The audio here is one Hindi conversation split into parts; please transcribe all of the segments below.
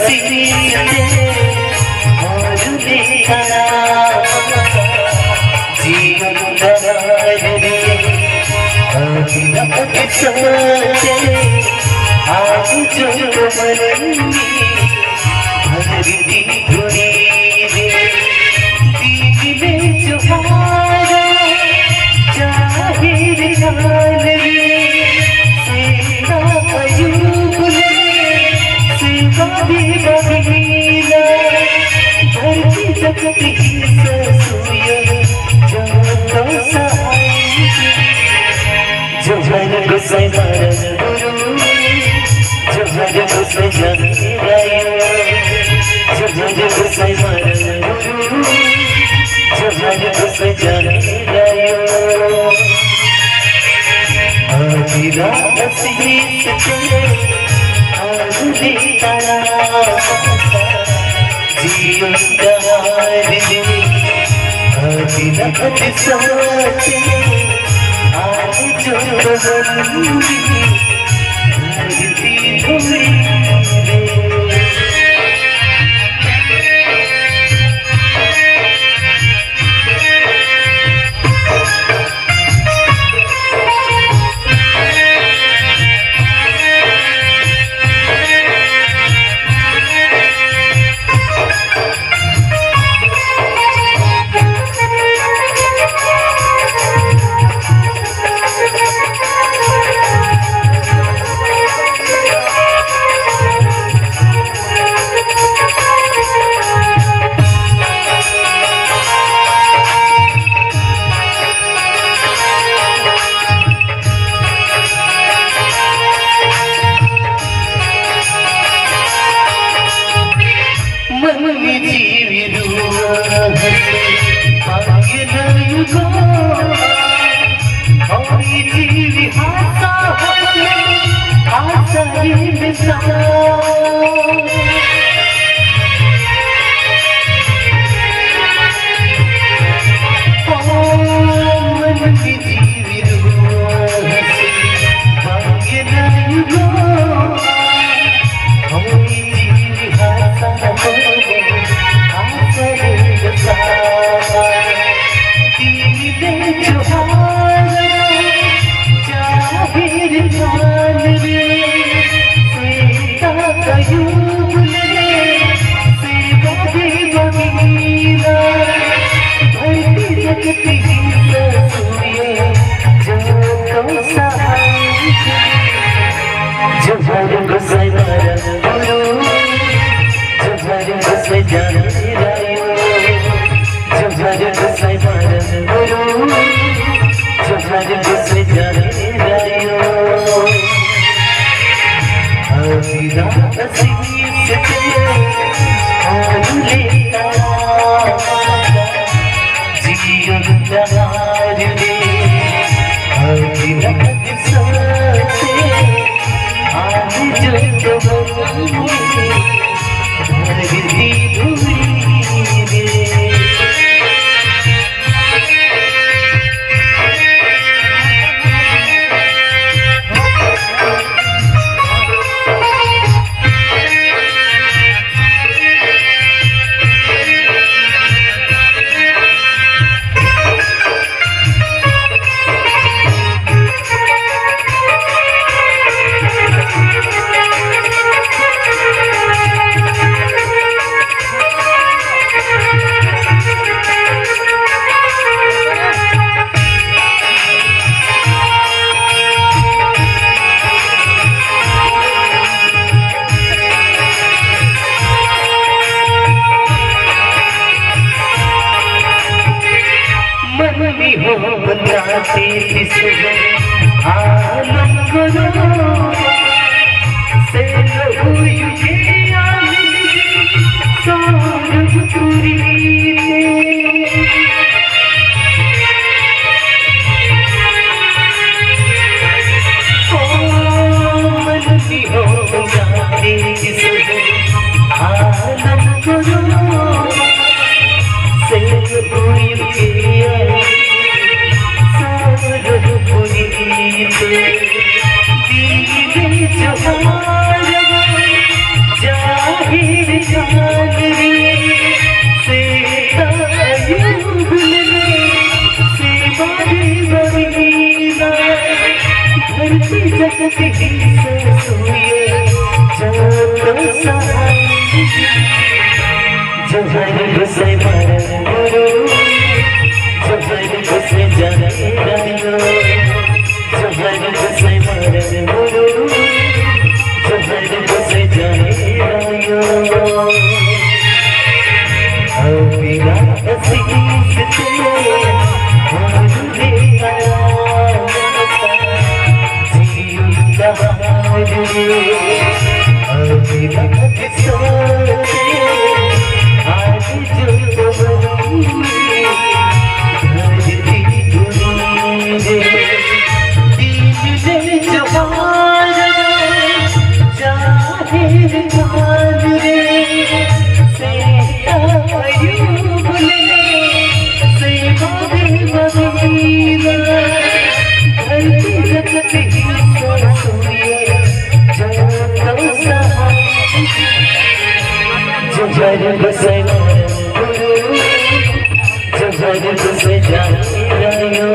नसीब और बेखरा जीवन रे आज लपट सोचे आज जो मरेंगी भरती धुरी रे दिल में जो हारा जाहिर हाल रे सेना अयूब रे सेना भी बहीना धरती जगती ससुया जो जो हर गुस्से मरन गुरु जो हर गुस्से जाने रायो जो हर गुस्से मरन गुरु जो हर गुस्से जाने रायो आज रात सीत चले आज बेतारा जीवन दहार दे आज रात सोचे आज जो बंदी भरती धुरी रे जो हर गुस्से मरन गुरु जो हर गुस्से जाने रायो जो हर गुस्से मरन गुरु जो हर गुस्से जाने रायो आज रात सीत चले आज बेतारा जीवन दहार दे आज रात सोचे आज जो बंदी भरती धुरी रे बताते किसने आलम करो से हुई सौरभ पूरी मनती हो जाते किसने आलम करो से हुई दिल जो हार जाहिर धरती जगत ही सोए जो सहाय जहर घुसे मरण गुरु जहर घुसे जाने रायो जहर घुसे मरण गुरु जहर घुसे जाने रायो बिना असीस तेरे मुझे जहर घुसे गुरु जहर घुसे जाने रायो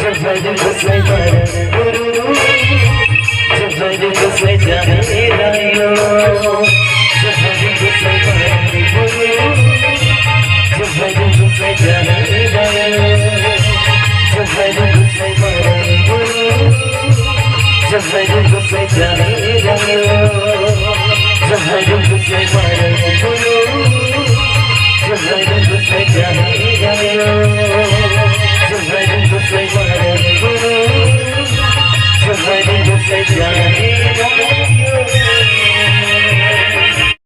जहर घुसे गुरु जहर घुसे जाने रायो जहर घुसे गुरु जहर घुसे जाने रायो जहर घुसे गुरु जहर घुसे जाने रायो जहर घुसे गुरु जहर घुसे जाने